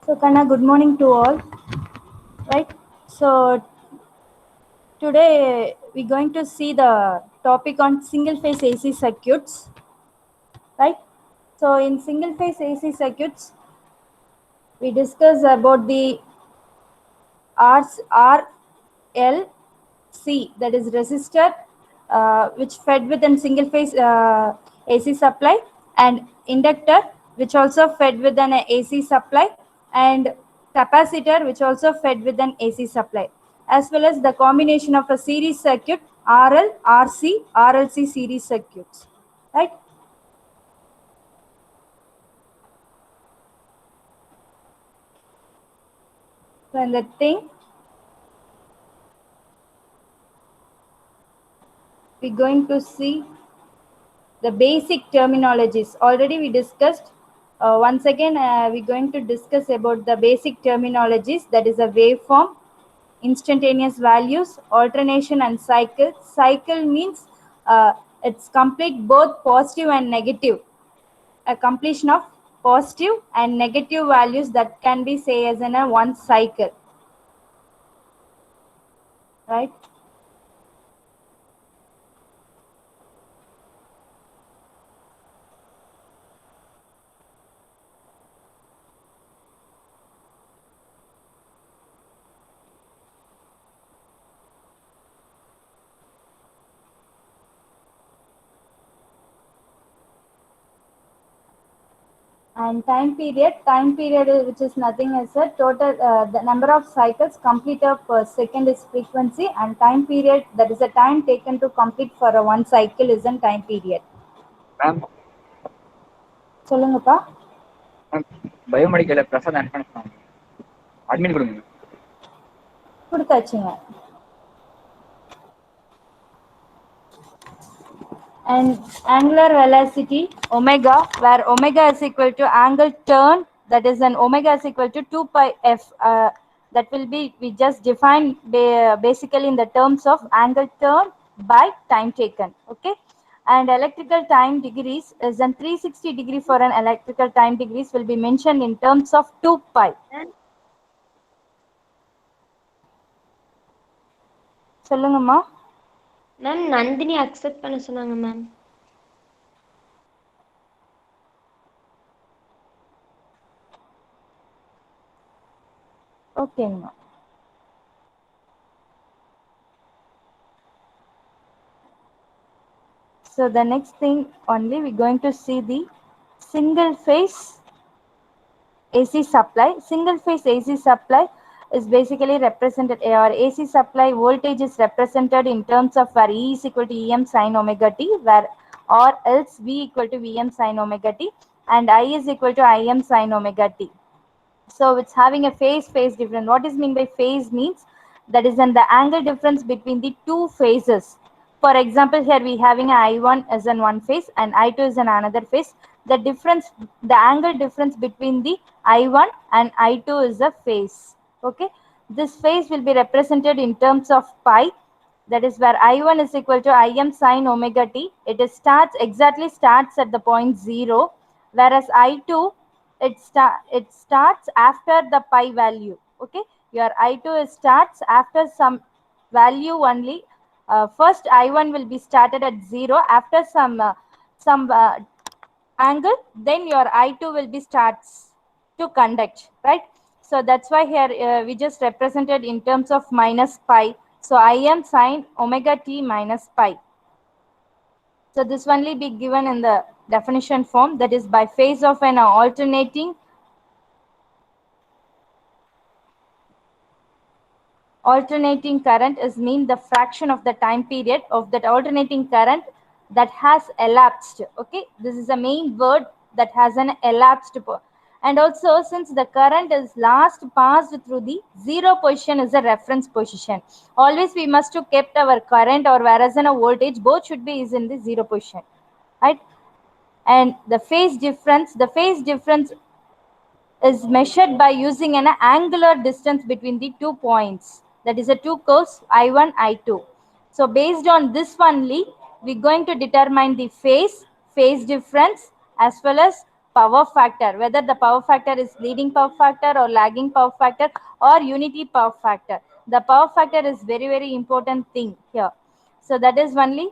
So Kanna, good morning to all. Right. So today we're going to see the topic on single phase AC circuits. Right. So in single phase AC circuits, we discuss about the RLC, that is resistor, which fed with a single phase AC supply, and inductor, which also fed with an AC supply, and capacitor, which also fed with an AC supply, as well as the combination of a series circuit, RL, RC, RLC series circuits. Right. So in the thing, we're going to see the basic terminologies. Already we discussed. Once again, we're going to discuss about the basic terminologies, that is a waveform, instantaneous values, alternation, and cycle. Cycle means it's complete both positive and negative, a completion of positive and negative values that can be say as in a one cycle, right? And time period which is nothing as a total, the number of cycles completed per second is frequency, and time period, that is a time taken to complete for a one cycle, is a time period. Ma'am சொல்லுங்கப்பா. Ma'am பயோமெடிக்கல்ல Prasad add பண்ணலாம், admin கொடுங்க. கொடுத்தாச்சுங்க. And angular velocity omega, where omega is equal to angle turn, that is an omega is equal to 2 pi f, that will be, we just define basically in the terms of angle turn by time taken. Okay. And electrical time degrees is an 360 degree, for an electrical time degrees will be mentioned in terms of 2 pi. சொல்லுங்கம்மா. Ma'am Nandini accept பண்ண சொன்னாங்க ma'am. ஓகேங்கம்மா. So the next thing only, we're going to see the single phase AC supply. Single phase AC supply is basically represented, or AC supply voltage is represented in terms of where E is equal to Em sin omega t, where or else V equal to Vm sin omega t, and I is equal to Im sin omega t. So it's having a phase difference. What is mean by phase means that is in the angle difference between the two phases. For example, here we having I1 as in one phase and I2 is in another phase. The difference, the angle difference between the I1 and I2 is a phase. Okay. This phase will be represented in terms of pi. That is where I1 is equal to Im sin omega t. It is exactly starts at the point 0, whereas I2 it starts after the pi value. Okay, your I2 starts after some value only. First I1 will be started at 0, after some angle, then your I2 will be starts to conduct, right? So that's why here we just represented in terms of minus pi. So Im sin omega t minus pi. So this only be given in the definition form, that is by phase of an alternating current is mean the fraction of the time period of that alternating current that has elapsed. Okay, this is the main word, that has an elapsed. And also, since the current is last passed through the zero position is a reference position, always we must to kept our current, or whereas in a voltage, both should be is in the zero position, right? And the phase difference is measured by using an angular distance between the 2 points, that is a two curves I1 I2. So based on this only, we're going to determine the phase difference, as well as power factor, whether the power factor is leading power factor or lagging power factor or unity power factor. The power factor is very important thing here. So that is only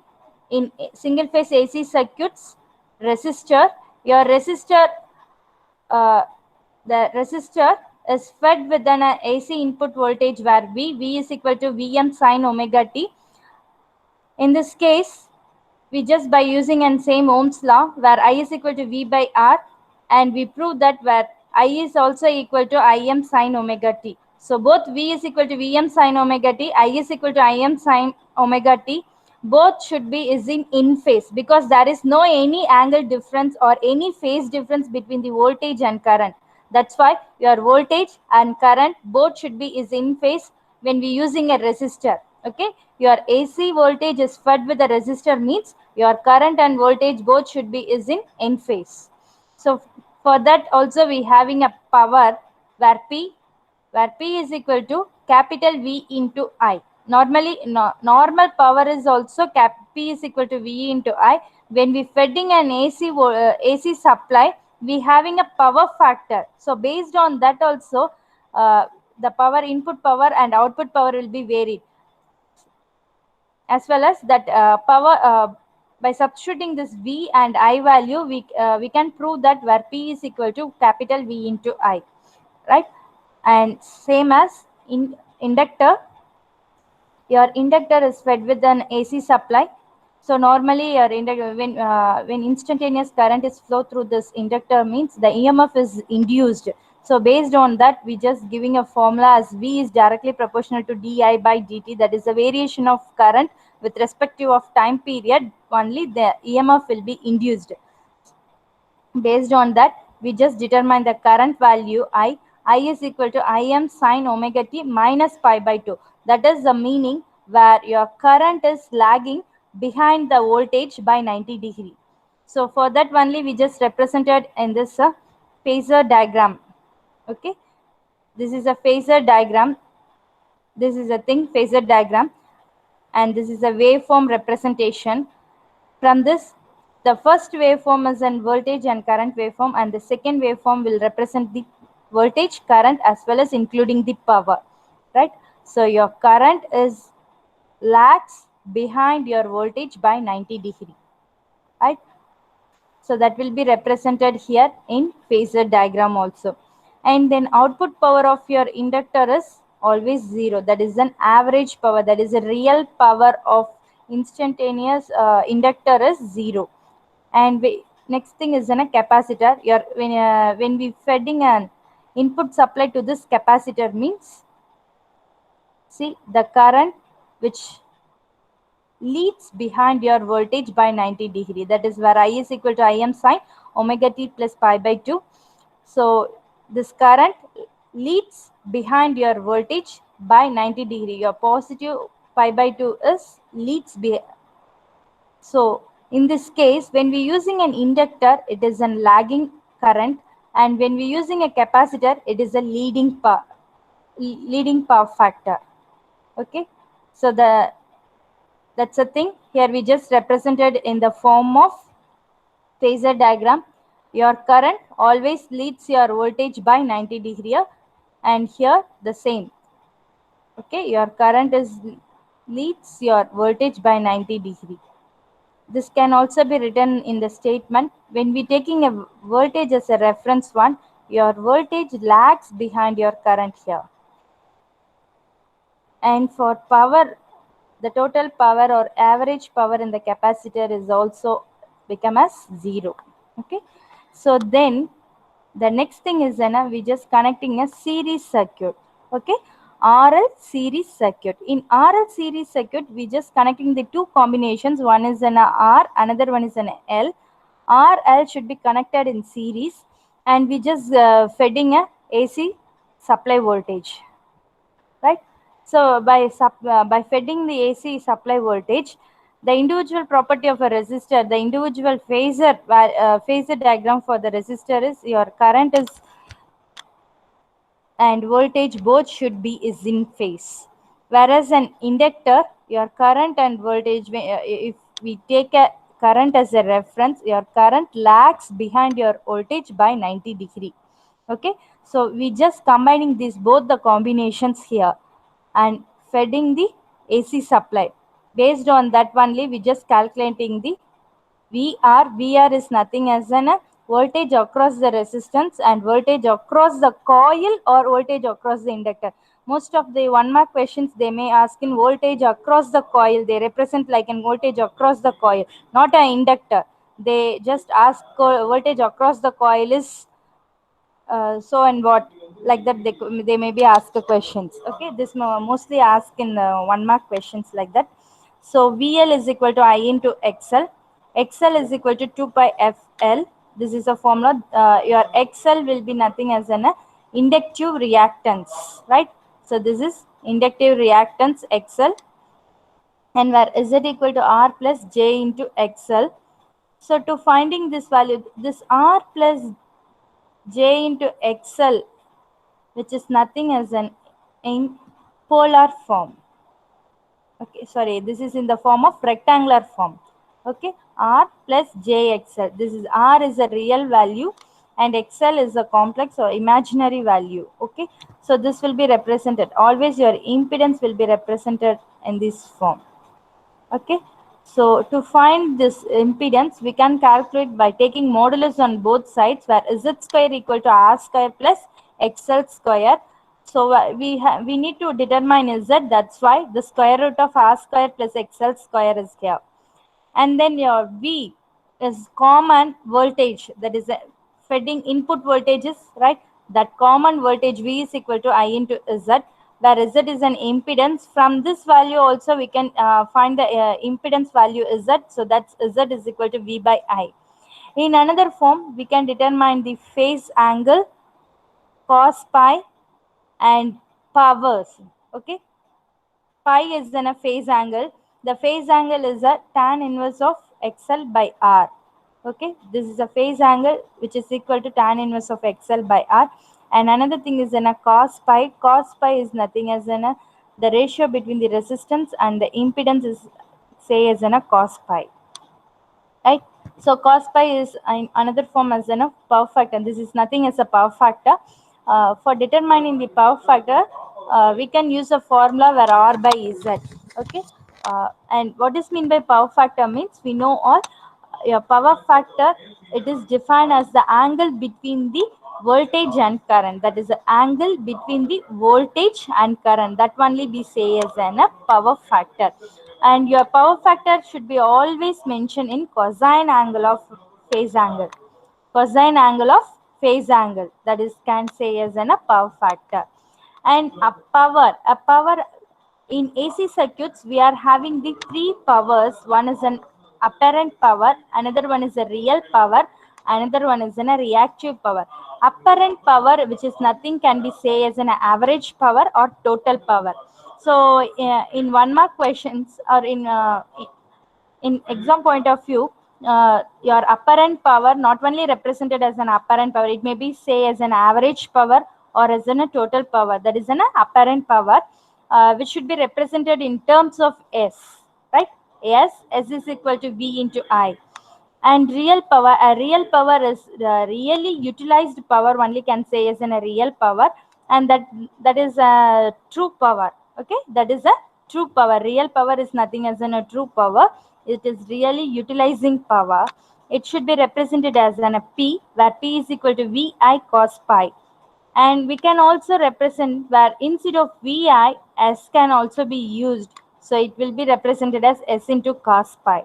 in single phase AC circuits. Resistor, your resistor, uh, the resistor is fed with an AC input voltage where V is equal to Vm sine omega t. In this case, we just by using an same Ohm's law where I is equal to V by R, and we prove that where I is also equal to Im sine omega t. So both V is equal to Vm sine omega t, I is equal to Im sine omega t, both should be is in phase, because there is no any angle difference or any phase difference between the voltage and current. That's why your voltage and current both should be is in phase when we using a resistor. Okay, your AC voltage is fed with a resistor means your current and voltage both should be is in phase. So for that also we having a power where P is equal to capital V into I. Normally, normal power is also P is equal to V into I. When we feeding an AC supply, we having a power factor. So based on that also, the power input power and output power will be varied, as well as that power. By substituting this V and I value, we can prove that where P is equal to capital V into I, right? And same as in inductor, your inductor is fed with an AC supply. So normally your inductor, when instantaneous current is flow through this inductor means the EMF is induced. So based on that, we just giving a formula as V is directly proportional to di by dt. That is the variation of current with respect to of time period. Only the EMF will be induced. Based on that, we just determine the current value I is equal to Im sine omega t minus pi by 2. That is the meaning where your current is lagging behind the voltage by 90 degree. So for that only we just represented in this phasor diagram. Okay, this is a phasor diagram. This is a thing phasor diagram, and this is a waveform representation. From this, the first waveform is an voltage and current waveform, and the second waveform will represent the voltage, current, as well as including the power, right? So your current is lags behind your voltage by 90 degree, right? So that will be represented here in phasor diagram also. And then output power of your inductor is always zero. That is an average power. That is a real power of instantaneous inductor is zero. And next thing is in a capacitor. Your when we feeding an input supply to this capacitor means, see the current which leads behind your voltage by 90 degree. That is where I is equal to Im sine omega t plus pi by 2. So this current leads behind your voltage by 90 degree. Your positive pi by 2 is leads behind. So in this case, when we're using an inductor, it is a lagging current, and when we're using a capacitor, it is a leading power factor. Okay, so that's a thing. Here we just represented in the form of phasor diagram. Your current always leads your voltage by 90 degree, and here the same. Okay, your current leads your voltage by 90 degree. This can also be written in the statement. When we taking a voltage as a reference one, your voltage lags behind your current here. And for power, the total power or average power in the capacitor is also become as zero. Okay, so then the next thing is we just connecting a series circuit. Okay, RL series circuit. In RL series circuit, we just connecting the two combinations. One is an R, another one is an L. RL should be connected in series, and we just feeding a AC supply voltage, right? So by feeding the AC supply voltage, the individual property of a resistor, the individual phasor diagram for the resistor is your current is and voltage both should be is in phase. Whereas an inductor, your current and voltage, if we take a current as a reference, your current lags behind your voltage by 90 degree. Okay, so we just combining these both the combinations here and feeding the AC supply. Based on that only, we just calculating the VR. VR is nothing as an voltage across the resistance and voltage across the coil or voltage across the inductor. Most of the 1 mark questions they may ask in voltage across the coil. They represent like an voltage across the coil, not an inductor. They just ask voltage across the coil is so and what, like that they may be asked the questions. Okay, this mostly asked in 1 mark questions like that. So VL is equal to I into XL. XL is equal to 2 pi FL. This is a formula. Your XL will be nothing as an inductive reactance, right? So this is inductive reactance XL, and where Z equal to R plus J into XL. So to finding this value, this R plus J into XL, which is nothing as an in polar form. Okay, sorry, this is in the form of rectangular form. Okay, R plus JXL. This is R is a real value and XL is a complex or imaginary value. Okay, so this will be represented. Always your impedance will be represented in this form. Okay, so to find this impedance, we can calculate by taking modulus on both sides, where Z square equal to R square plus XL square. So we need to determine Z. That's why the square root of R square plus XL square is here. And then your V is common voltage, that is feeding input voltages, right? That common voltage V is equal to I into Z, where Z is an impedance. From this value also we can find the impedance value Z. So that's Z is equal to V by I. In another form, we can determine the phase angle, cos pi, and powers. Okay, pi is in a phase angle. The phase angle is a tan inverse of XL by R. Okay, this is a phase angle which is equal to tan inverse of XL by R. And another thing is in a cos pi. Cos pi is nothing as in a the ratio between the resistance and the impedance is say as in a cos pi. Right? So cos pi is another form as a power factor, and this is nothing as a power factor. For determining the power factor, we can use a formula where R by Z. Okay, and what is mean by power factor means we know all. Your power factor, it is defined as the angle between the voltage and current. That is the angle between the voltage and current. That only we say as a power factor. And your power factor should be always mentioned in cosine angle of phase angle. Cosine angle of phase angle, that is can say as a power factor. And a power in AC circuits, we are having the three powers. One is an apparent power, another one is a real power, another one is a reactive power. Apparent power, which is nothing, can be say as an average power or total power. So in 1 mark questions or in exam point of view, your apparent power not only represented as an apparent power, it may be say as an average power or as a total power. That is an apparent power, which should be represented in terms of S, right? S is equal to V into I. And real power, a real power is really utilized power only can say as in a real power, and that is a true power. Okay, that is a true power. Real power is nothing as in a true power. It is really utilizing power. It should be represented as an a P, where P is equal to VI cos pi. And we can also represent where instead of VI, S can also be used. So it will be represented as S into cos pi.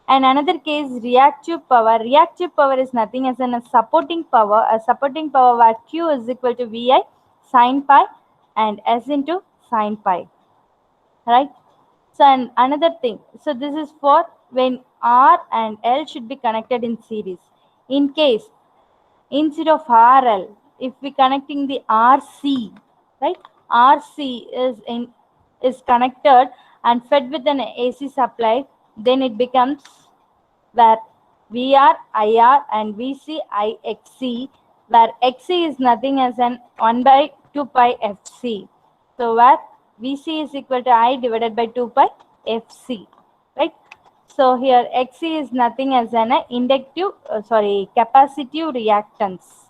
And another case, reactive power. Reactive power is nothing as a supporting power. A supporting power where Q is equal to VI sin pi and S into sin pi. Right? So and another thing. So this is for when R and L should be connected in series. In case instead of RL, if we connecting the RC, right? RC is connected and fed with an AC supply, then it becomes where VR, IR and VC, IXC, where XC is nothing as an 1 by 2 pi FC. So where VC is equal to I divided by 2 pi Fc, right? So here Xc is nothing as an capacitive reactance.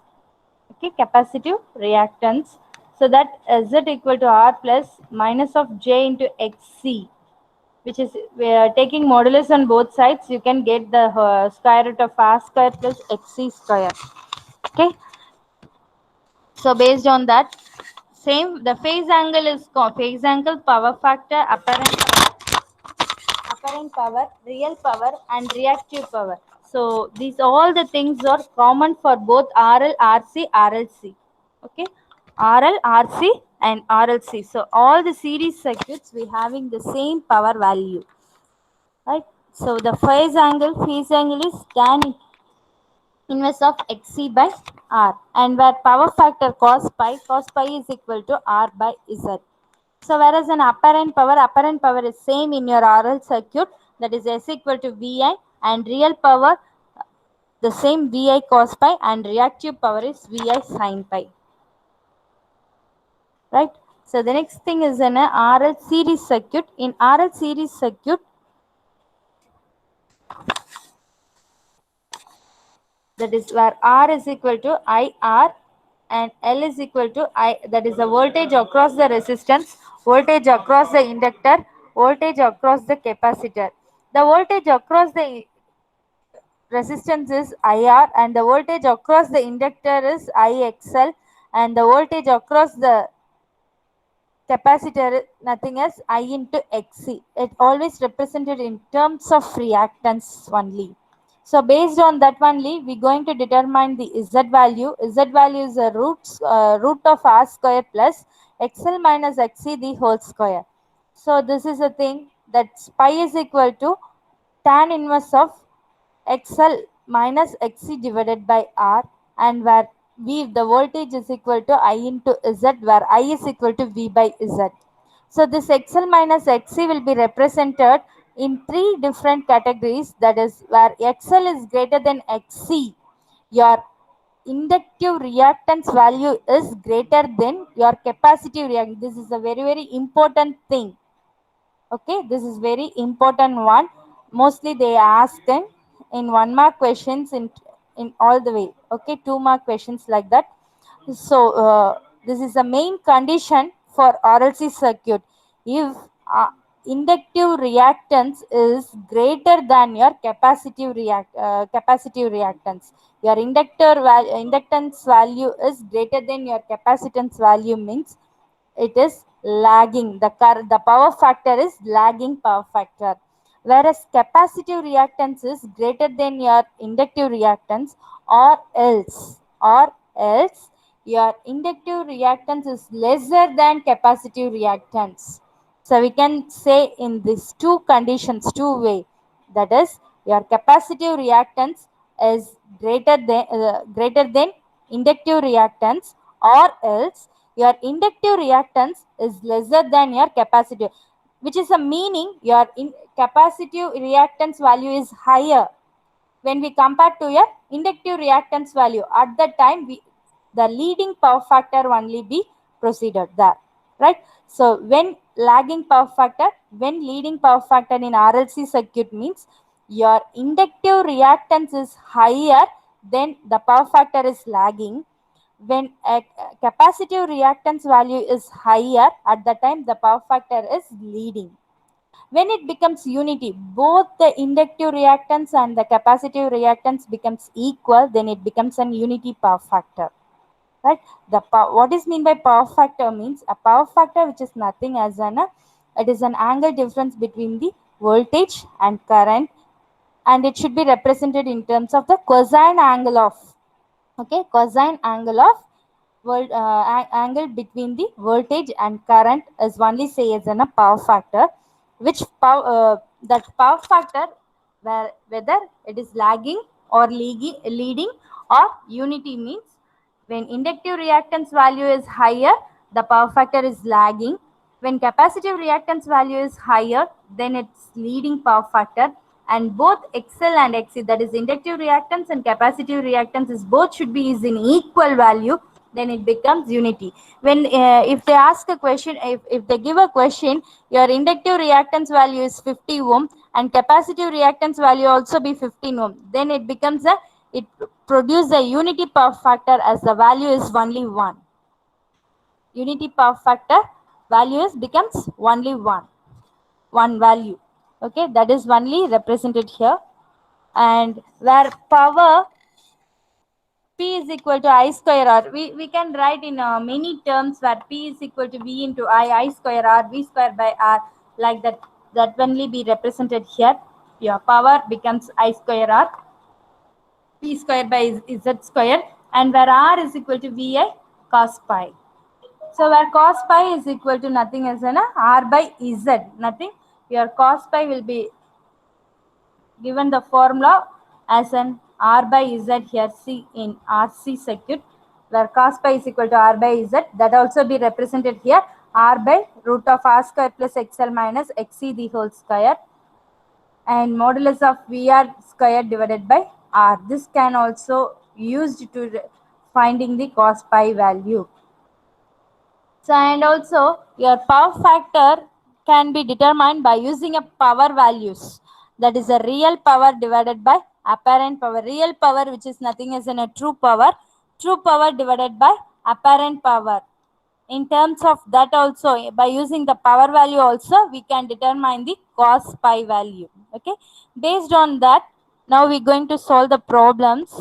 Okay, capacitive reactance. So that Z equal to R plus minus of J into Xc, which is we are taking modulus on both sides. You can get the square root of R square plus Xc square. Okay, so based on that, same the phase angle is phase angle, power factor, apparent power, real power, and reactive power. So these all the things are common for both RL, RC, RLC. Okay, RL, RC, and RLC. So all the series circuits we having the same power value, right? So the phase angle is tan inverse of Xc by R, and where power factor cos pi is equal to R by Z. So whereas an apparent power is same in your RL circuit, that is S equal to Vi, and real power the same Vi cos pi, and reactive power is Vi sin pi. Right? So the next thing is an RL series circuit. In RL series circuit, that is where R is equal to IR and L is equal to I, that is the voltage across the resistance, voltage across the inductor, voltage across the capacitor. The voltage across the resistance is IR, and the voltage across the inductor is IXL, and the voltage across the capacitor is nothing as I into Xc. It always represented in terms of reactance only. So based on that only, we're going to determine the Z value. Z value is a root of R square plus XL minus Xc the whole square. So this is a thing that pi is equal to tan inverse of XL minus Xc divided by R, and where V, the voltage is equal to I into Z, where I is equal to V by Z. So this XL minus Xc will be represented in three different categories, that is where XL is greater than Xc, your inductive reactance value is greater than your capacitive reactance. This is a very important thing. Okay, this is very important one. Mostly they ask in 1 mark questions in all the way. Okay, 2 mark questions like that. So this is the main condition for RLC circuit. If inductive reactance is greater than your capacitive reactance, your inductance value is greater than your capacitance value, means it is lagging. The power factor is lagging power factor, whereas capacitive reactance is greater than your inductive reactance, or else your inductive reactance is lesser than capacitive reactance. So we can say in these two conditions, two way, that is your capacitive reactance is greater than inductive reactance, or else your inductive reactance is lesser than your capacitive, which is a meaning your capacitive reactance value is higher when we compare to your inductive reactance value. At that time, the leading power factor only be proceeded there, right? So when leading power factor in RLC circuit means your inductive reactance is higher, then the power factor is lagging. When a capacitive reactance value is higher, at the time the power factor is leading. When it becomes unity, both the inductive reactance and the capacitive reactance becomes equal, then it becomes an unity power factor, right? What is mean by power factor means a power factor which is nothing as it is an angle difference between the voltage and current, and it should be represented in terms of the cosine angle of, okay, cosine angle of angle between the voltage and current is only say as a power factor, which that power factor, whether it is lagging or leading or unity, means when inductive reactance value is higher, the power factor is lagging. When capacitive reactance value is higher, then it's leading power factor. And both XL and XC, that is inductive reactance and capacitive reactance, is both should be is in equal value. then it becomes unity. When if they ask a question, if they give a question, your inductive reactance value is 50 ohm and capacitive reactance value also be 15 ohm, then it becomes a, it produces a unity power factor as the value is only 1. Unity power factor value is becomes only 1 value. Okay, that is only represented here. And where power P is equal to I square R, we can write in many terms where P is equal to V into I square R, V square by R, like that. That only be represented here. Your power becomes I square R, P square by Z square, and where R is equal to VI cos pi. So where cos pi is equal to nothing as an R by Z, nothing. Your cos pi will be given the formula as an R by Z here, C in RC circuit, where cos pi is equal to R by Z. That also be represented here, R by root of R square plus XL minus XC the whole square, and modulus of VR square divided by R. This can also used to finding the cos pi value. So, and also your power factor can be determined by using a power values. That is a real power divided by apparent power. Real power, which is nothing as in a true power. True power divided by apparent power. In terms of that also, by using the power value also, we can determine the cos pi value. Okay. Based on that, now we're going to solve the problems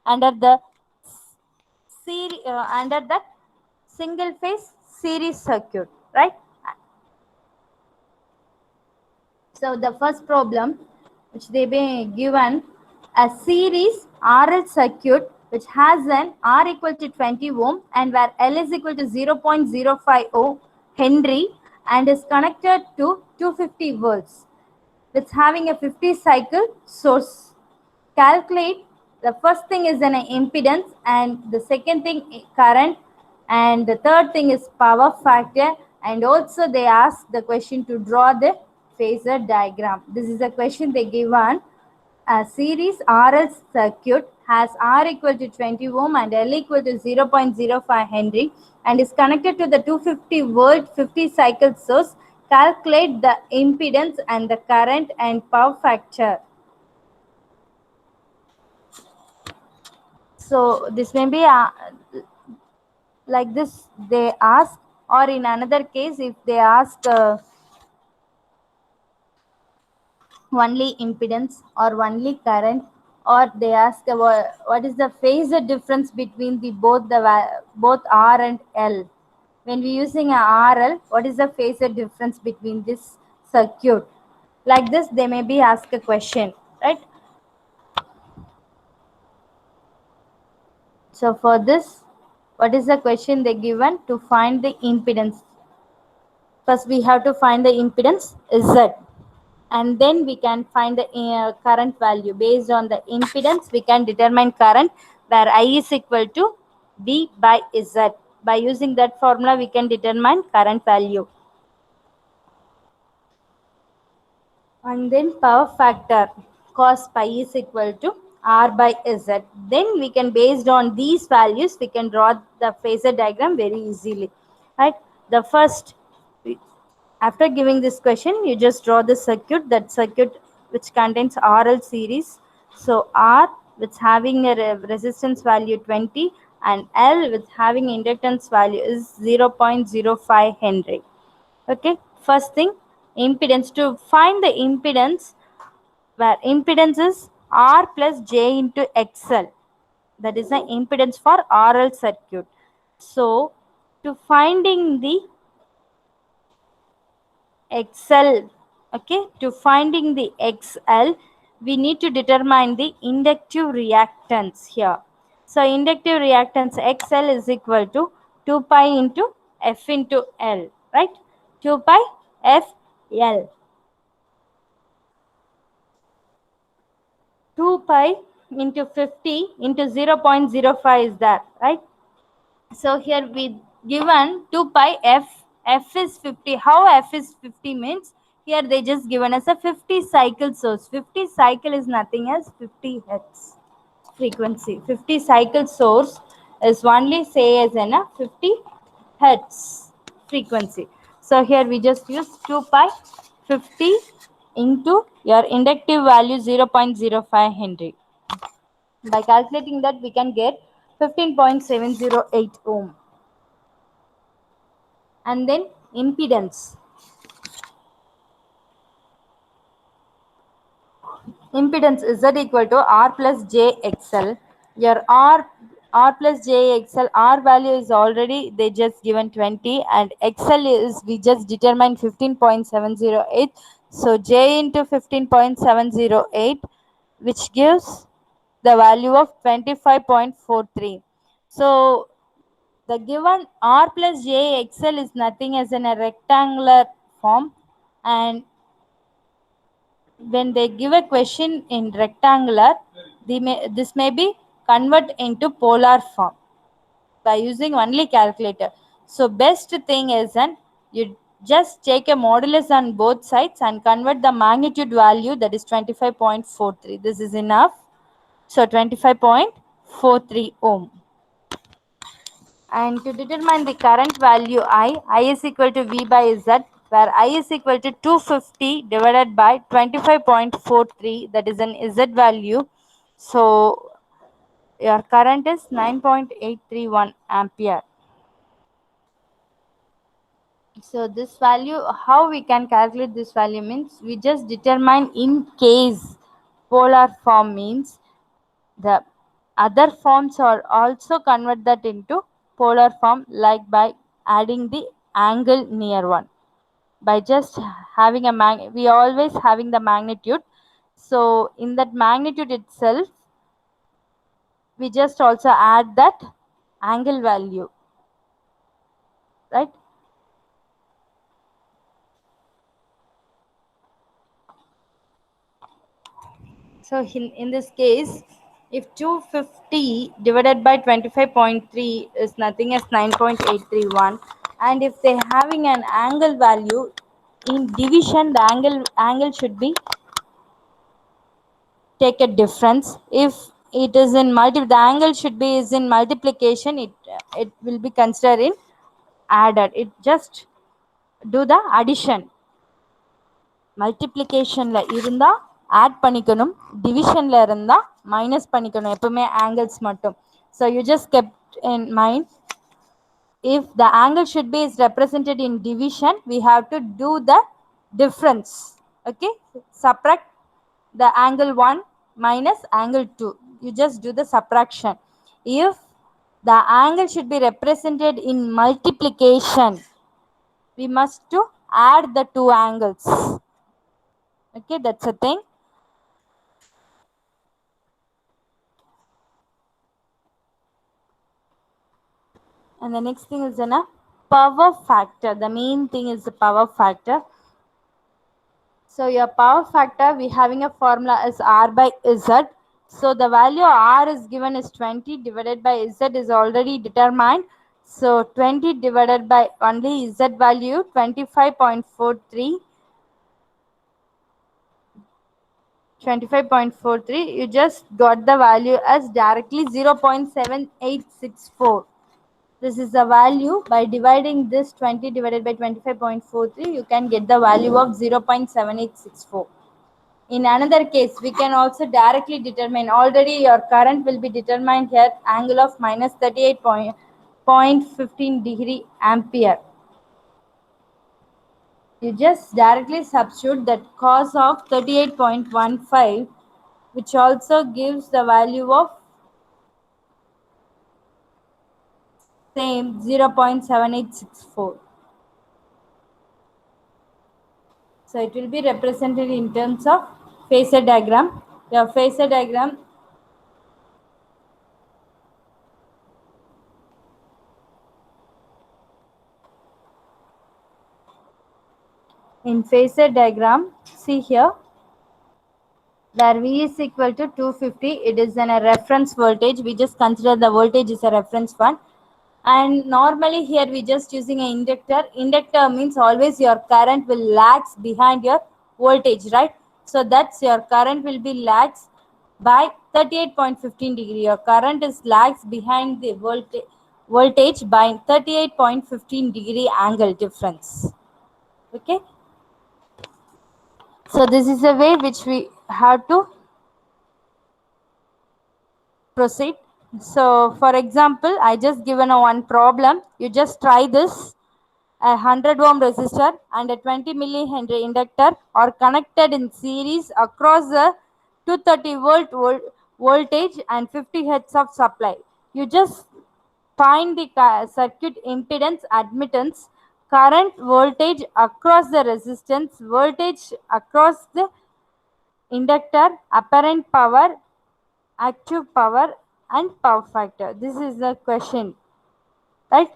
under the under that single phase series circuit, right? So the first problem which they be given, a series RL circuit which has an R equal to 20 ohm and where L is equal to 0.05 ohm Henry and is connected to 250 volts with having a 50 cycle source. Calculate, the first thing is an impedance and the second thing current and the third thing is power factor, and also they ask the question to draw the phasor diagram. This is a question they given. A series RL circuit has R equal to 20 ohm and L equal to 0.05 Henry and is connected to the 250 volt 50 cycle source. Calculate the impedance and the current and power factor. So this may be like this they ask, or in another case if they ask only impedance or only current, or they ask what is the phasor difference between the both R and L. When we using a RL, what is the phasor difference between this circuit? Like this they may be asked a question, right? So for this, what is the question they given? To find the impedance. First we have to find the impedance Z, and then we can find the current value. Based on the impedance we can determine current, where I is equal to V by Z. By using that formula we can determine current value. And then power factor, cos pi is equal to R by Z. Then we can, based on these values, we can draw the phasor diagram very easily, right? The first, after giving this question, you just draw the circuit, that circuit which contains RL series. So R which having a resistance value 20 and L with having inductance value is 0.05 Henry. Okay, first thing, impedance. To find the impedance, where impedance is R plus J into XL. That is the impedance for RL circuit. So to finding the XL, okay, to finding the XL, we need to determine the inductive reactance here. So inductive reactance XL is equal to 2 pi into F into L, right? 2 pi F L. 2 pi into 50 into 0.05 is that, right? So here we given 2 pi F is 50. How F is 50 means, here they just given us a 50 cycle source. 50 cycle is nothing as 50 hertz frequency. 50 cycle source is only say as in a 50 hertz frequency. So here we just use 2 pi 50 into your inductive value 0.05 Henry. By calculating that, we can get 15.708 ohm. And then impedance. Impedance is Z equal to R plus JXL. Your R plus JXL, R value is already, they just given 20, and XL is, we just determined 15.708. So J into 15.708, which gives the value of 25.43. So the given R plus JXL is nothing as in a rectangular form, and when they give a question in rectangular, this may be convert into polar form by using only calculator. So best thing is then you just take a modulus on both sides and convert the magnitude value, that is 25.43. This is enough. So 25.43 ohm. And to determine the current value I is equal to V by Z, where I is equal to 250 divided by 25.43, that is an Z value. So your current is 9.831 ampere. So this value, how we can calculate this value means, we just determine in case polar form means the other forms are also convert that into polar form, like by adding the angle near one. By just having a we always having the magnitude. So in that magnitude itself, we just also add that angle value, right? So in this case, if 250 divided by 25.3 is nothing as 9.831, and if they having an angle value in division, the angle should be take a difference. If it is in the angle should be is in multiplication, it will be considered in added. It just do the addition. மல்டிப்ளிகேஷன்ல இருந்தா add பண்ணிக்கணும், டிவிஷன்ல இருந்தா minus பண்ணிக்கணும், எப்பவுமே angles மட்டும். So you just kept in mind, if the angle should be is represented in division, we have to do the difference. Okay, subtract the angle 1 minus angle 2. You just do the subtraction. If the angle should be represented in multiplication, we must to add the two angles. Okay, that's a thing. And the next thing is a power factor. The main thing is the power factor. So your power factor, we having a formula is R by Z. So the value R is given as 20 divided by Z is already determined. So 20 divided by only Z value 25.43. 25.43, you just got the value as directly 0.7864. This is the value. By dividing this 20 divided by 25.43, you can get the value of 0.7864. In another case, we can also directly determine, already your current will be determined here, angle of minus 38.15 degree ampere. You just directly substitute that cos of 38.15, which also gives the value of same 0.7864. So it will be represented in terms of phasor diagram. Your phasor diagram, in phasor diagram, see here, where V is equal to 250, it is a reference voltage. We just consider the voltage is a reference one. And normally here we just using an inductor. Inductor means always your current will lags behind your voltage, right? So that's your current will be lags by 38.15 degree. Your current is lags behind the voltage by 38.15 degree angle difference. Okay. So this is a way which we have to proceed. So for example, I just given a one problem. You just try this. A 100 ohm resistor and a 20 millihenry inductor are connected in series across the 230 voltage and 50 hertz of supply. You just find the circuit impedance, admittance, current, voltage across the resistance, voltage across the inductor, apparent power, active power, and power factor. This is the question, right?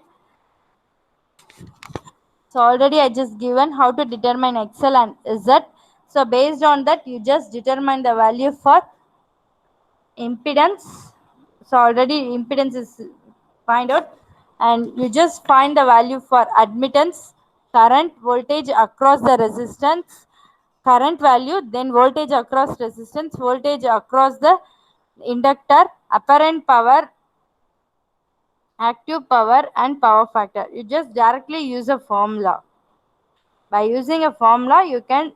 So already I just given how to determine XL and Z. So based on that, you just determine the value for impedance. So already impedance is find out, and you just find the value for admittance, current, voltage across the resistance, current value, then voltage across resistance, voltage across the inductor, apparent power, active power, and power factor. You just directly use a formula. By using a formula, you can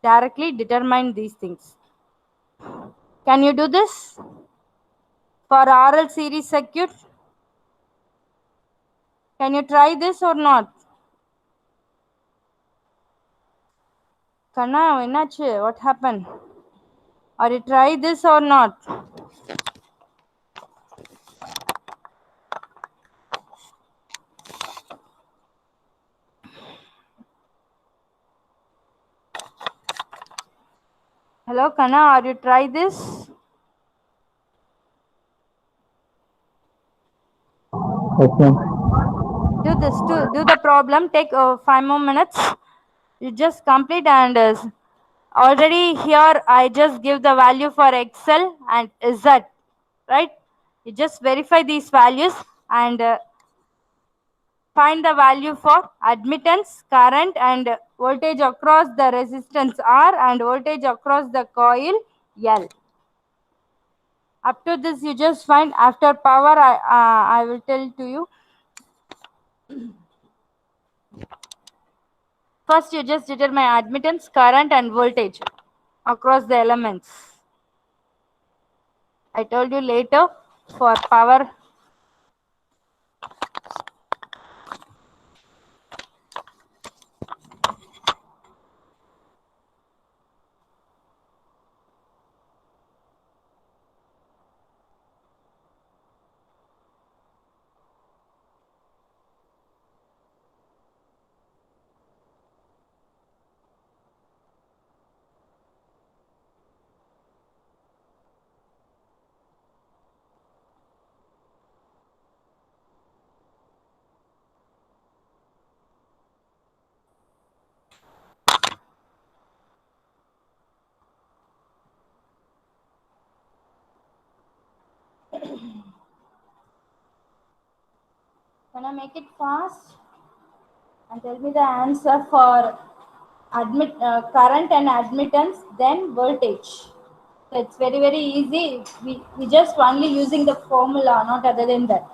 directly determine these things. Can you do this for RL series circuit? Can you try this or not? Kanna, ennachu? What happened? Or you try this or not? Hello, Kanna, are you try this? Yes, ma'am. Do this. Do the problem. Take 5 more minutes. You just complete and already here I just give the value for XL and Z, right? You just verify these values and find the value for admittance, current, and voltage across the resistance R and voltage across the coil L. Up to this, you just find. After power, I will tell to you. First, you just determine admittance, current, and voltage across the elements. I told you later for power. Can I make it fast? And tell me the answer for current and admittance, then voltage. So it's very easy. We just only using the formula, not other than that.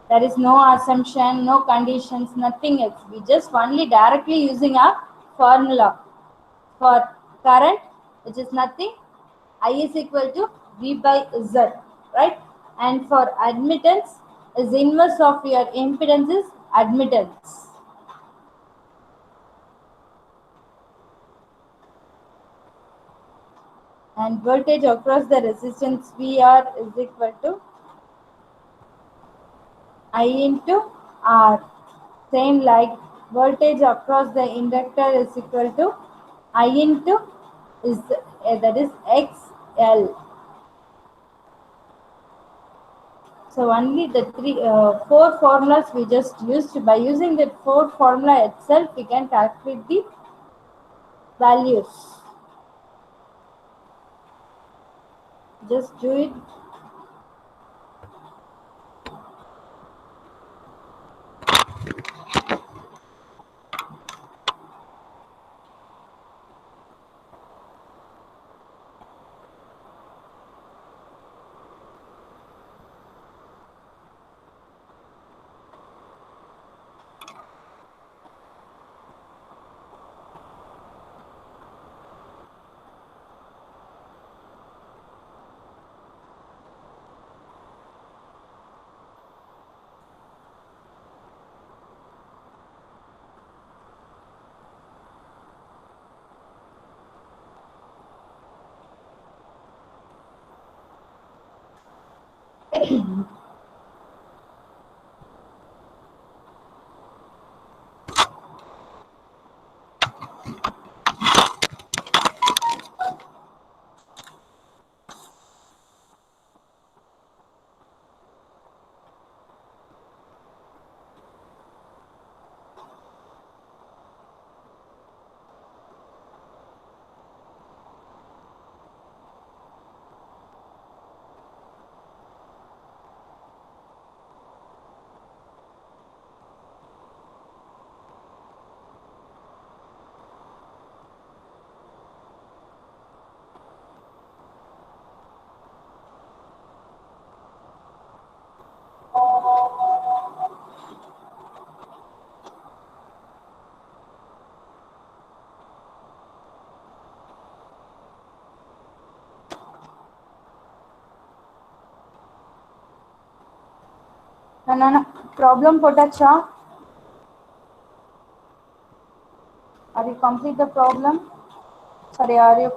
There is no assumption, no conditions, nothing else. We just only directly using a formula for current, which is nothing. I is equal to V by Z, right? And for admittance is inverse of your impedance is admittance. And voltage across the resistance VR is equal to I into R. Same like voltage across the inductor is equal to I into is that is XL. So only the four formulas we just used. By using that four formula itself, we can calculate the values. Just do it. Problem potacha. Are you complete the problem? Sorry, are you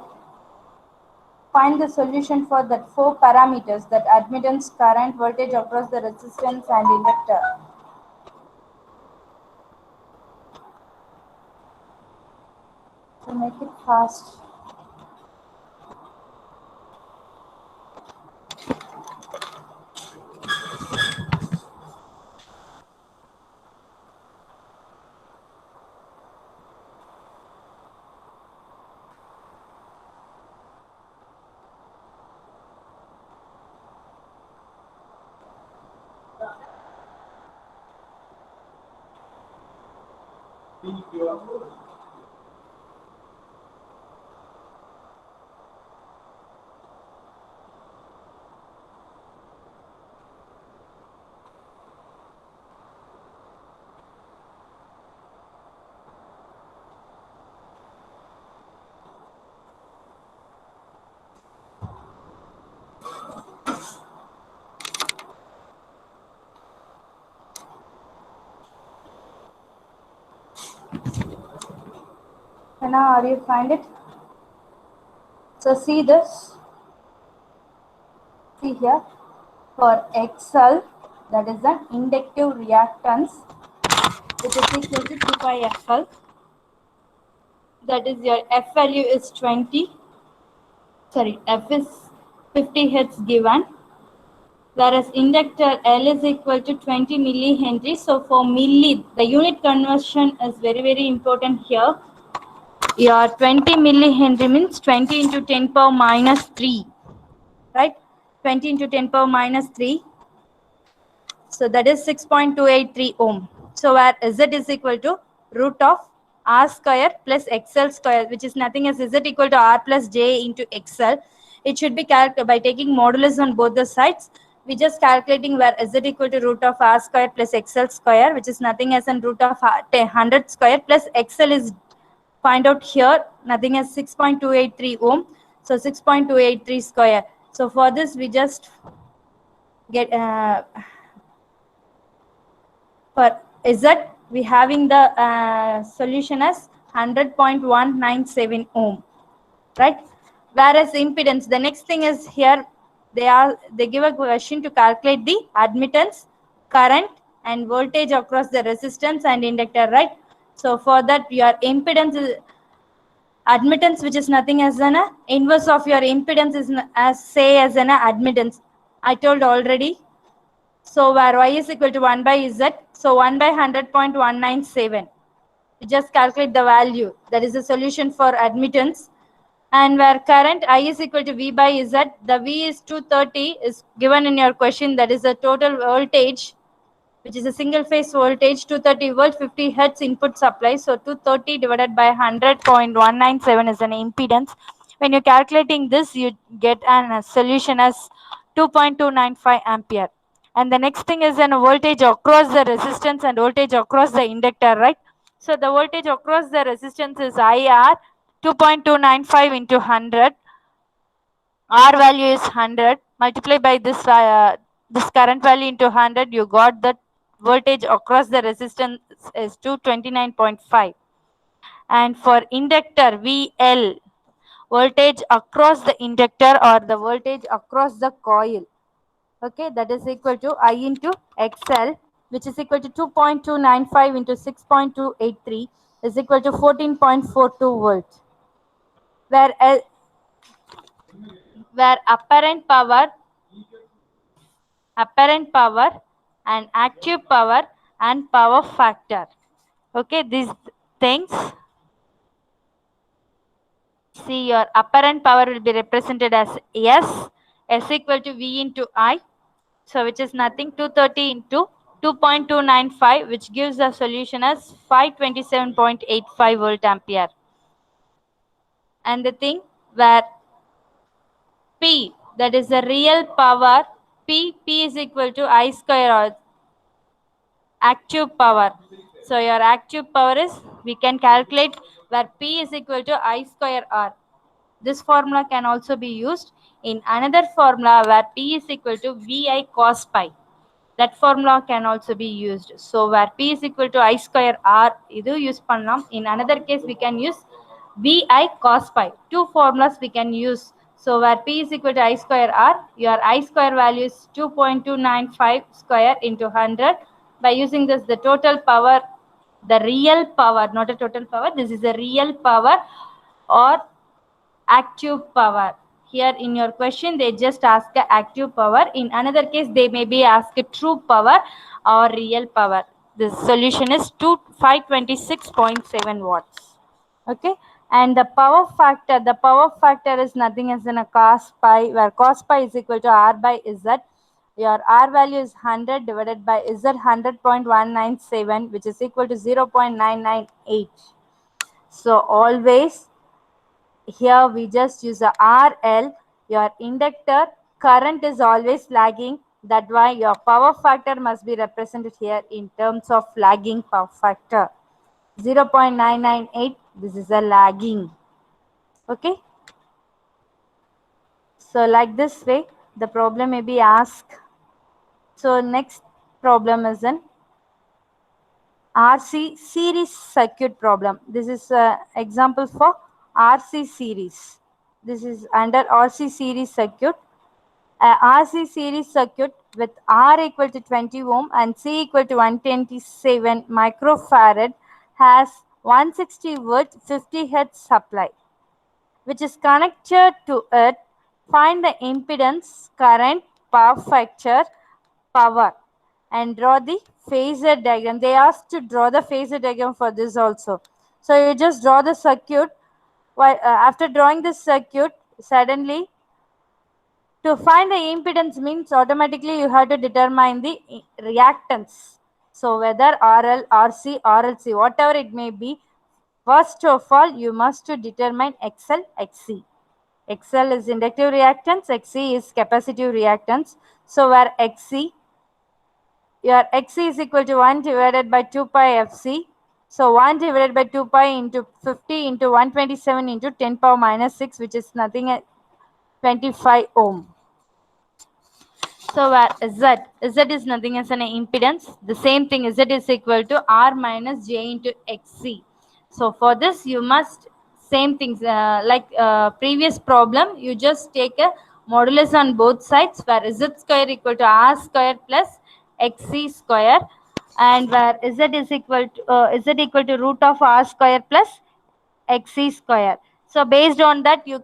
find the solution for that four parameters, that admittance, current, voltage across the resistance and inductor. So make it fast. And now are you find it? So see this. See here. For XL, that is an inductive reactance, which is equal to 2 pi FL. That is your F value is 20. Sorry, F is 50 hertz given. Whereas inductor L is equal to 20 millihenry. So for milli, the unit conversion is very, very important here. Your 20 millihenry means 20 into 10 power minus 3, right? 20 into 10 power minus 3. So that is 6.283 ohm. So where Z is equal to root of R square plus XL square, which is nothing as Z equal to R plus J into XL. It should be calculated by taking modulus on both the sides. We just calculating where Z equal to root of R square plus XL square, which is nothing as in root of 100 square plus XL is find out here, nothing as 6.283 ohm. So 6.283 square. So for this we just get for Z, we having the solution as 100.197 ohm, right? Whereas impedance, the next thing is here, they give a question to calculate the admittance, current, and voltage across the resistance and inductor, right? So for that, your impedance is admittance, which is nothing as an inverse of your impedance is as say as an admittance. I told already. So where y is equal to 1 by z, so 1 by 100.197. You just calculate the value. That is the solution for admittance. And where current I is equal to V by Z, the V is 230 is given in your question. That is the total voltage, which is a single phase voltage, 230 volt, 50 hertz input supply. So 230 divided by 100.197 is an impedance. When you're calculating this, you get a solution as 2.295 ampere. And the next thing is a voltage across the resistance and voltage across the inductor, right? So the voltage across the resistance is IR, 2.295 into 100. R value is 100. Multiply by this current value into 100. You got that voltage across the resistance is 229.5. And for inductor VL, voltage across the inductor or the voltage across the coil. Okay, that is equal to I into XL, which is equal to 2.295 into 6.283 is equal to 14.42 volts. Where apparent power and active power and power factor. Okay, these things, see, your apparent power will be represented as S equal to V into I. So which is nothing, 230 into 2.295, which gives the solution as 527.85 volt ampere. And the thing where P, that is the real power, P is equal to I square or active power. So your active power is, we can calculate where P is equal to I square R. This formula can also be used in another formula where P is equal to VI cos pi. That formula can also be used. So where P is equal to I square R, idu use pannalam. In another case, we can use VI cos pi. Two formulas we can use. So where P is equal to I square R, your I square value is 2.295 square into 100. By using this, the total power, the real power, not a total power, this is the real power or active power. Here in your question, they just ask a active power. In another case, they may be asked a true power or real power. The solution is 526.7 watts. Okay, and the power factor is nothing as in a cos pi, where cos pi is equal to R by Z. Your R value is 100 divided by Z 100.197, which is equal to 0.998. So always here we just use a RL. Your inductor current is always lagging. That's why your power factor must be represented here in terms of lagging power factor. 0.998, this is a lagging. Okay. So like this way, the problem may be asked. So next problem is an RC series circuit problem. This is an example for RC series. This is under RC series circuit. A RC series circuit with R equal to 20 ohm and C equal to 127 microfarad has 160 volt 50 hertz supply, which is connected to it. Find the impedance, current, power factor, power, and draw the phasor diagram. They asked to draw the phasor diagram for this also. So you just draw the circuit. After drawing this circuit, suddenly to find the impedance means automatically you have to determine the reactance. So whether RL, RC, RLC, whatever it may be, first of all you must to determine XL, XC. XL is inductive reactance, XC is capacitive reactance. So where XC, your XC is equal to 1 divided by 2 pi FC. So 1 divided by 2 pi into 50 into 127 into 10 power minus 6, which is nothing at 25 ohm. So where Z is nothing as an impedance. The same thing, Z is equal to R minus J into XC. So for this, you must, same things like previous problem, you just take a modulus on both sides, where Z square equal to R square plus XC square, and where Z is equal to root of R square plus XC square. So based on that, you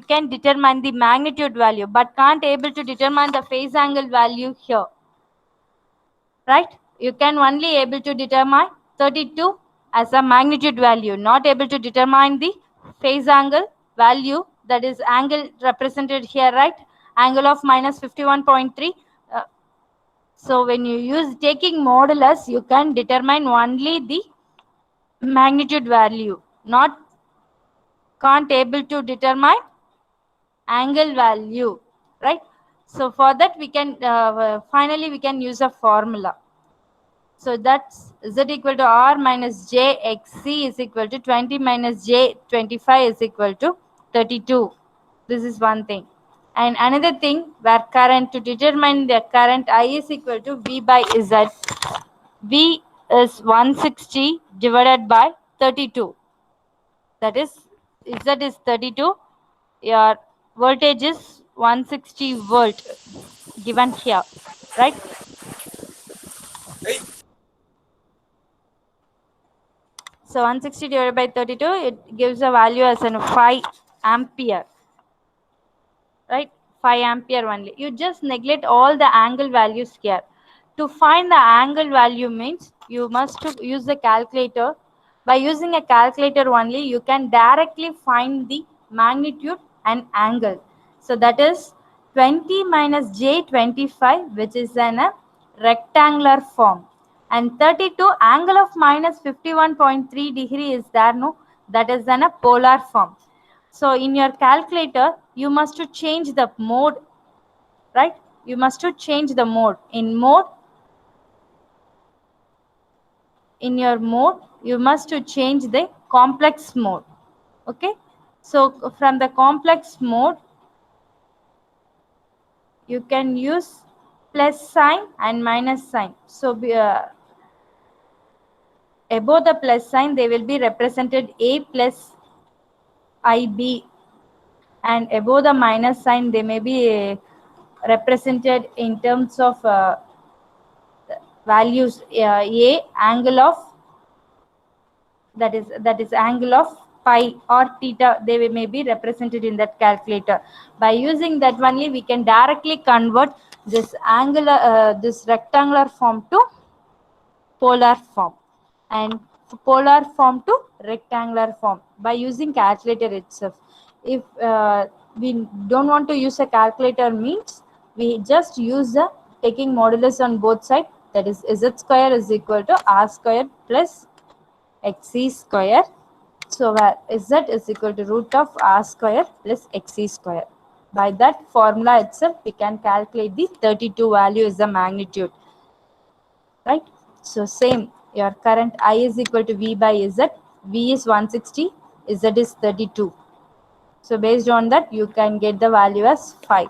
can determine the magnitude value, but can't able to determine the phase angle value here, right? You can only able to determine 32 as a magnitude value, not able to determine the phase angle value, that is angle represented here, right? Angle of minus 51.3. So when you use taking modulus, you can determine only the magnitude value, not can't able to determine angle value, right? So for that we can finally we can use a formula. So that's Z equal to R minus J XC is equal to 20 minus J 25 is equal to 32. This is one thing. And another thing, where current, to determine the current, I is equal to V by Z. V is 160 divided by 32. That is, Z is 32. Your voltage is 160 volt. given here, right? So 160 divided by 32, it gives a value as an 5 ampere, right? 5 ampere only. You just neglect all the angle values here. To find the angle value means you must use the calculator. By using a calculator only, you can directly find the magnitude and angle. So that is 20 minus j25, which is in a rectangular form. And 32, angle of minus 51.3 degree is there, no? That is in a polar form. So in your calculator, you must to change the mode, right? You must to change the mode. In your mode, you must to change the complex mode. Okay. So from the complex mode, you can use plus sign and minus sign. So above the plus sign, they will be represented A plus IB, and above the minus sign, they may be represented in terms of values A angle of, that is angle of pi or theta. They may be represented in that calculator. By using that only, we can directly convert this angular this rectangular form to polar form, and polar form to rectangular form by using calculator itself. If we don't want to use a calculator, means we just use the taking modulus on both sides, that is z square is equal to r square plus xc square. So where z is equal to root of r square plus xc square. By that formula itself, we can calculate the 32 value is the magnitude, right? So same, your current I is equal to V by Z. V is 160, Z is 32. So based on that, you can get the value as 5.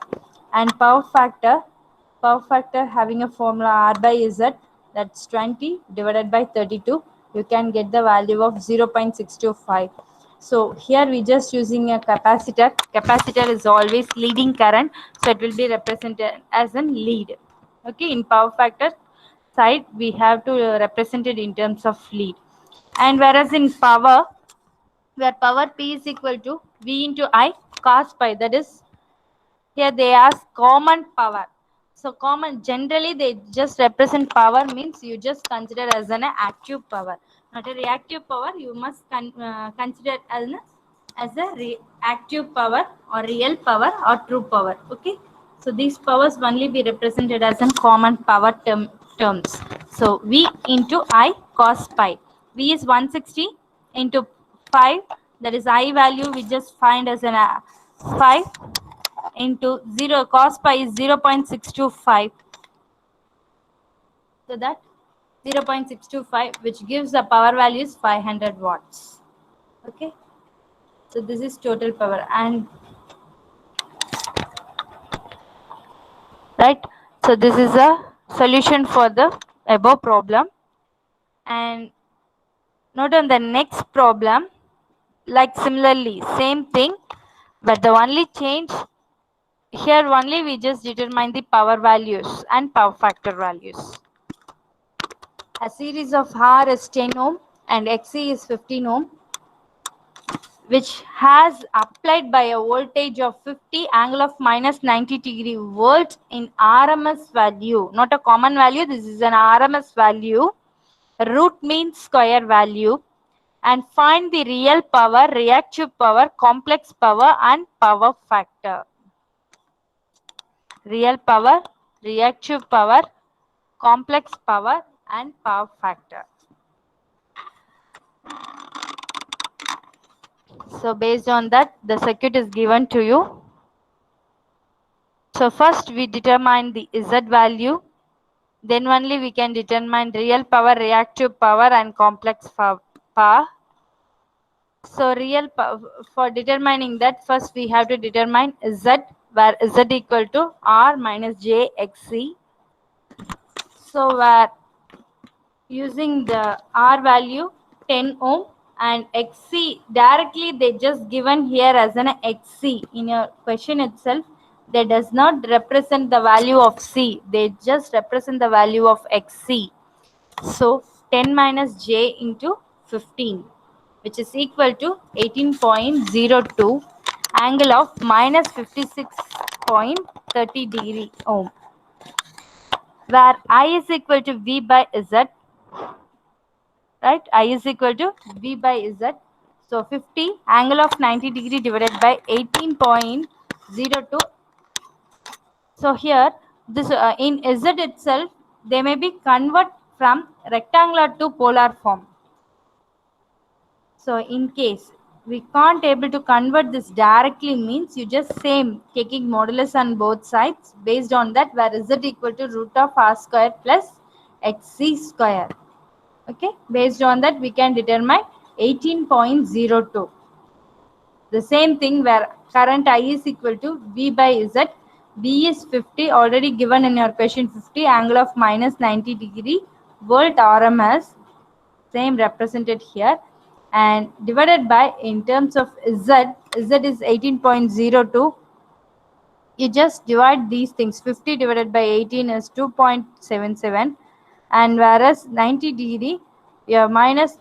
And power factor having a formula R by Z, that's 20 divided by 32. You can get the value of 0.625. So here we just using a capacitor. Capacitor is always leading current, so it will be represented as a lead. Okay, in power factor side, we have to represent it in terms of lead. And whereas in power, where power P is equal to V into I cos pi, that is, here they ask common power. So common, generally they just represent power means you just consider as an active power, not a reactive power. You must consider as a reactive power or real power or true power. Okay. So these powers only be represented as in common power terms. So V into I cos pi. V is 160 into 5. That is I value we just find as an 5 into 0. Cos pi is 0.625. So that 0.625, which gives the power value is 500 watts. Okay. So this is total power, and right. So this is a solution for the above problem. And note on the next problem, like similarly same thing, but the only change here, only we just determine the power values and power factor values. A series of R is 10 ohm and XC is 15 ohm, which has applied by a voltage of 50 angle of minus 90 degree volts in RMS value, not a common value. This is an RMS value. Root means square value, and find the real power, reactive power, complex power, and power factor. Real power, reactive power, complex power, and power factor. So based on that, the circuit is given to you. So first we determine the Z value, then only we can determine real power, reactive power, and complex power. So real power, for determining that, first we have to determine Z, where Z equal to R minus J XC. So where using the R value 10 ohm and XC directly they just given here as an XC in your question itself. they does not represent the value of C. They just represent the value of XC. So 10 minus J into 15, which is equal to 18.02 angle of minus 56.30 degree ohm, where I is equal to V by Z, right? I is equal to V by Z. So 50 angle of 90 degree divided by 18.02. So here this in Z itself, they may be convert from rectangular to polar form. So in case we can't able to convert this directly, means you just same taking modulus on both sides. Based on that, where Z equal to root of R square plus XC square. Okay, based on that we can determine 18.02. The same thing where current I is equal to V by Z. V is 50, already given in your question, 50 angle of minus 90 degree, volt RMS, same represented here, and divided by, in terms of Z is 18.02. You just divide these things. 50 divided by 18 is 2.77, and whereas 90 degree, yeah, minus,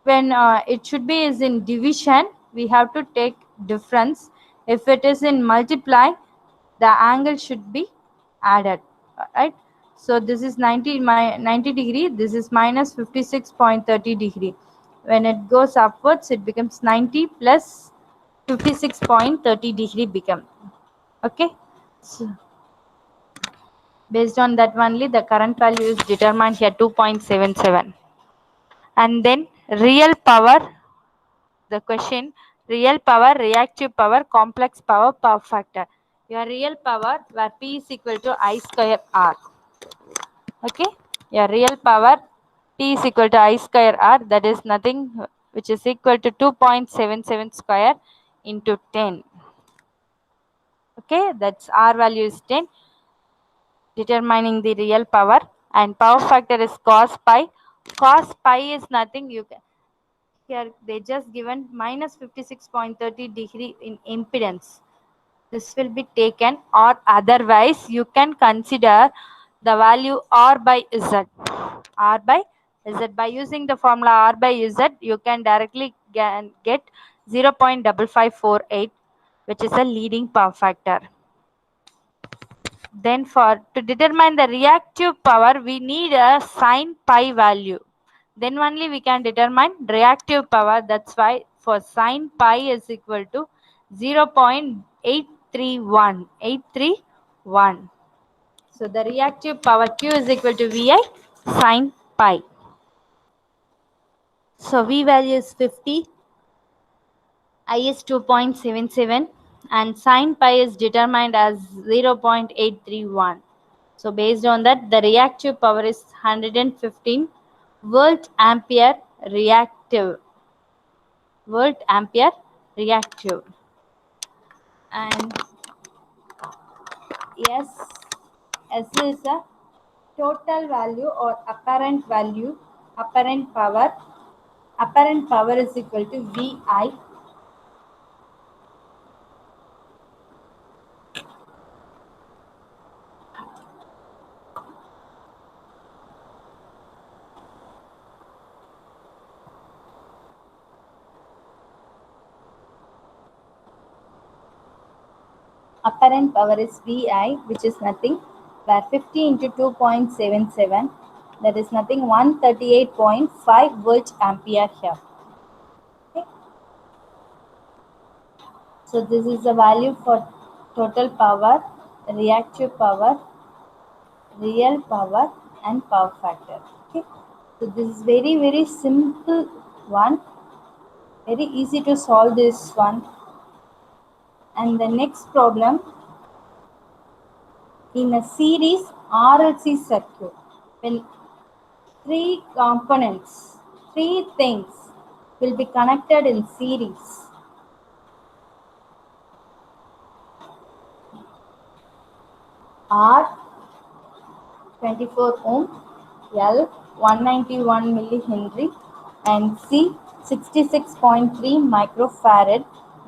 when it should be is in division, we have to take difference. If it is in multiply, the angle should be added, right? So this is 90 degree, this is minus 56.30 degree. When it goes upwards, it becomes 90 plus 56.30 degree become. Okay, so based on that only the current value is determined here, 2.77. And then real power, the question, real power, reactive power, complex power, power factor. Your real power where P is equal to I square R. Okay, your real power P is equal to I square R, that is nothing which is equal to 2.77 square into 10. Okay, that's R value is 10. Determining the real power, and power factor is cos pi. Cos pi is nothing, you can, here they just given minus 56.30 degree in impedance. This will be taken, or otherwise you can consider the value R by Z. R by Z, by using the formula R by Z, you can directly get 0.5548, which is a leading power factor. Then to determine the reactive power, we need a sin pi value. Then only we can determine reactive power. That's why for sin pi is equal to 0.831. So the reactive power Q is equal to VI sin pi. So V value is 50, I is 2.77, and sin pi is determined as 0.831. So based on that, the reactive power is 115 volt ampere reactive. Volt ampere reactive. And S is a total value or apparent value, apparent power. Apparent power is equal to VI. Apparent power is VI, which is nothing, where 50 into 2.77, that is nothing, 138.5 volt ampere here. Okay. So this is the value for total power, reactive power, real power, and power factor. Okay. So this is very simple one, very easy to solve this one. And the next problem, in a series RLC circuit, when three components, three things will be connected in series. R 24 ohm, L 191 millihenry, and C 66.3 microfarad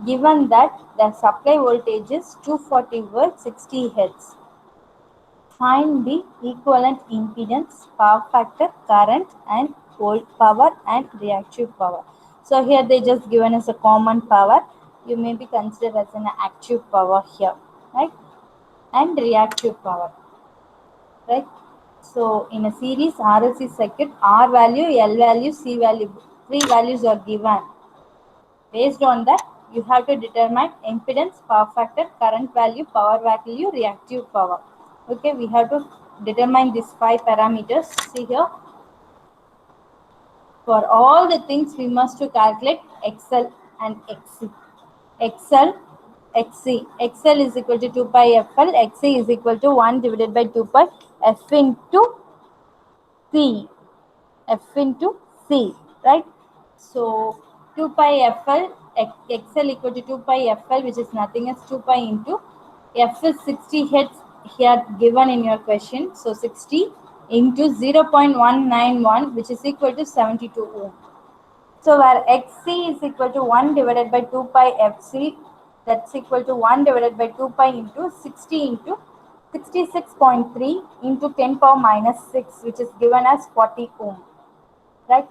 given that the supply voltage is 240 volts 60 hertz. Find the equivalent impedance, power factor, current and volt power and reactive power. So here they just given us a common power. You may be considered as an active power here, right? And reactive power, right? So in a series RLC circuit, R value, L value, C value, three values are given. Based on that, you have to determine impedance, power factor, current value, power value, reactive power. Okay, we have to determine these 5 parameters. See here, for all the things we must to calculate XL and XC. XL, XC. XL is equal to 2 pi FL, XC is equal to 1 divided by 2 pi F into C. F into C, right? So 2 pi FL, XL equal to 2 pi FL, which is nothing as 2 pi into F is 60 hertz here given in your question. So 60 into 0.191, which is equal to 72 ohm. So where XC is equal to 1 divided by 2 pi FC, that's equal to 1 divided by 2 pi into 60 into 66.3 into 10 power minus 6, which is given as 40 ohm, right?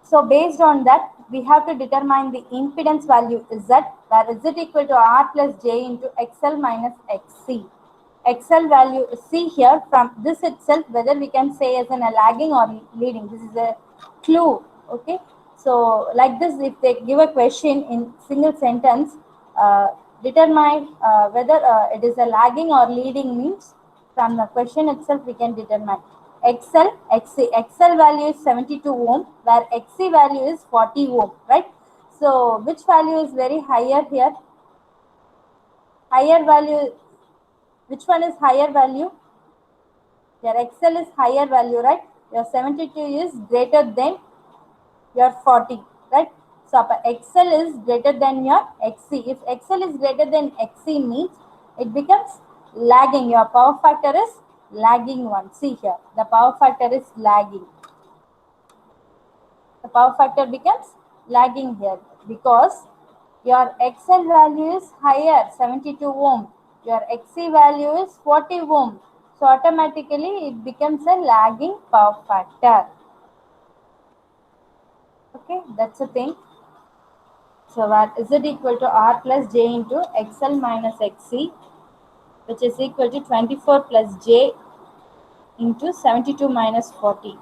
So based on that, we have to determine the impedance value Z, where Z equal to R plus J into XL minus XC. XL value, see here from this itself whether we can say as in a lagging or leading. This is a clue, okay? So like this, if they give a question in single sentence, determine whether it is a lagging or leading means from the question itself we can determine. XL, XC. XL value is 72 ohm, where XC value is 40 ohm, right? So which value is very higher here? Higher value, which one is higher value? Your XL is higher value, right? Your 72 is greater than your 40, right? So XL is greater than your XC. If XL is greater than XC means it becomes lagging. Your power factor is lagging one. See here, the power factor is lagging. The power factor becomes lagging here because your XL value is higher, 72 ohm. Your XC value is 40 ohm. So automatically it becomes a lagging power factor. Okay, that's the thing. So what is it equal to R plus J into XL minus XC, which is equal to 24 plus J into 72 minus 40.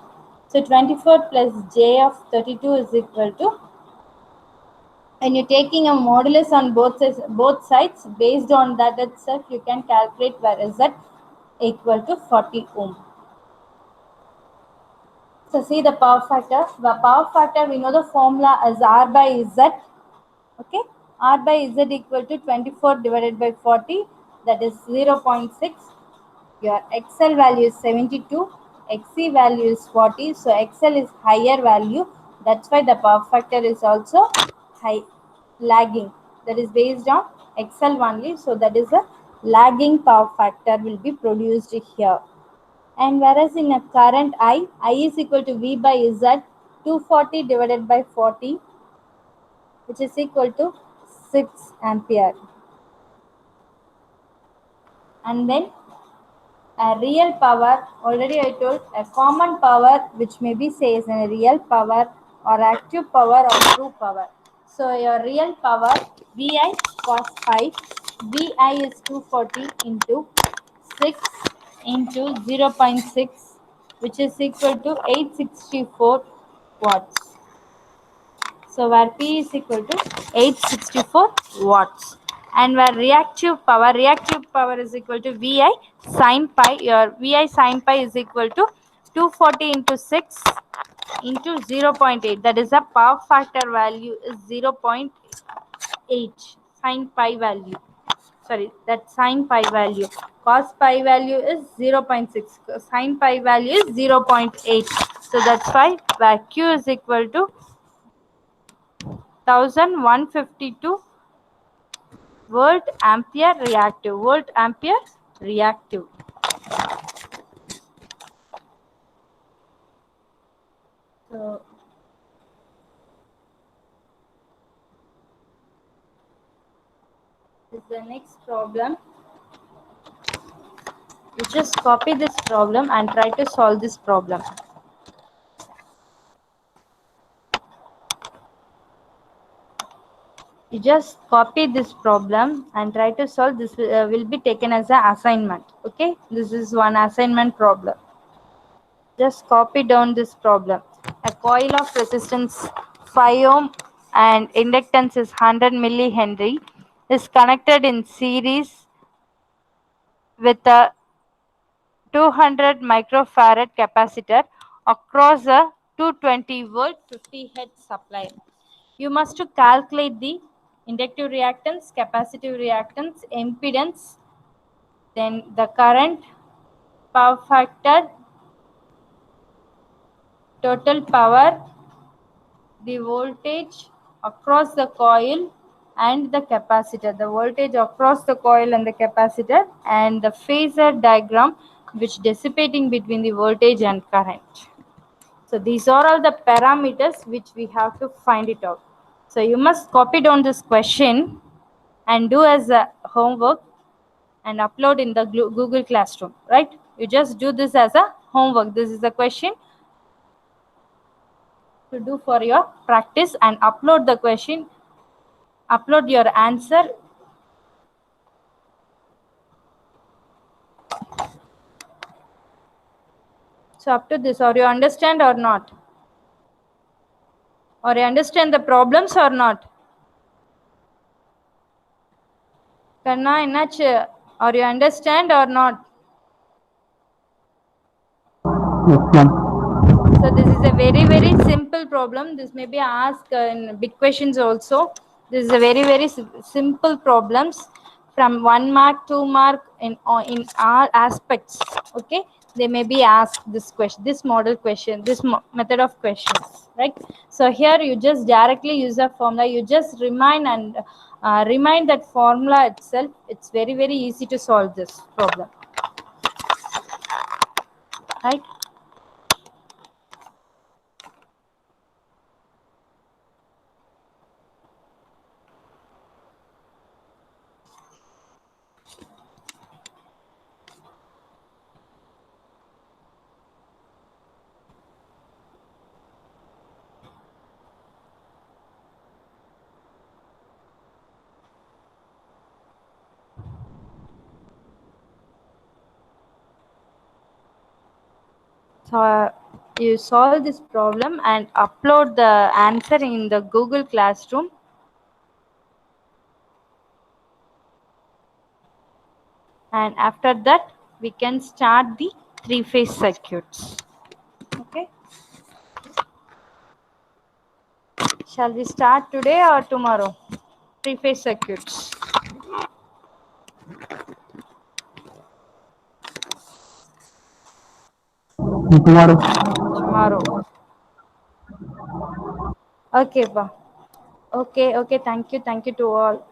So 24 plus J of 32 is equal to, and you're taking a modulus on both sides, based on that itself you can calculate where is that equal to 40 ohm. So see the power factor. The power factor, we know the formula as R by Z. Okay, R by Z equal to 24 divided by 40, that is 0.6. Your XL value is 72, XC value is 40. So XL is higher value. That's why the power factor is also high, lagging. That is based on XL only. So that is a lagging power factor will be produced here. And whereas in a current I is equal to V by Z, 240 divided by 40, which is equal to 6 ampere. And then a real power, already I told, a common power which may be says in a real power or active power or true power. So your real power VI cos phi, VI is 240 into 6 into 0.6, which is equal to 864 watts. So where P is equal to 864 watts. And where reactive power is equal to VI sin pi. Your VI sin pi is equal to 240 into 6 into 0.8. That is the power factor value is 0.8. Sin pi value. Sorry, that sin pi value. Cos pi value is 0.6. Sin pi value is 0.8. So that's why where Q is equal to 1152 volt ampere reactive. So the next problem. You just copy this problem and try to solve this problem. You just copy this problem and try to solve this. Will be taken as an assignment. Okay, this is one assignment problem. Just copy down this problem. A coil of resistance 5 ohm and inductance is 100 millihenry is connected in series with a 200 microfarad capacitor across a 220 volt 50 hertz supply. You must to calculate the inductive reactance, capacitive reactance, impedance, then the current, power factor, total power, the voltage across the coil and the capacitor, the voltage across the coil and the capacitor, and the phasor diagram which dissipating between the voltage and current. So these are all the parameters which we have to find it out. So you must copy down this question and do as a homework and upload in the Google Classroom, right? You just do this as a homework. This is the question to do for your practice and upload the question, upload your answer. So up to this, or you understand or not? Or you understand the problems or not? Kanna, ennachu? Or you understand or not? Yes, ma'am. So this is a very simple problem. This may be asked in big questions also. This is a very simple problems from 1 mark, 2 mark in all aspects. Okay, they may be asked this question, this model question, this method of questions, right? So here you just directly use a formula. You just remind and remind that formula itself. It's very easy to solve this problem, right? So you solve this problem and upload the answer in the Google Classroom. And after that, we can start the three-phase circuits. Okay. Shall we start today or tomorrow? Three-phase circuits. Tomorrow. Tomorrow. Okay, pa. Okay. Thank you to all.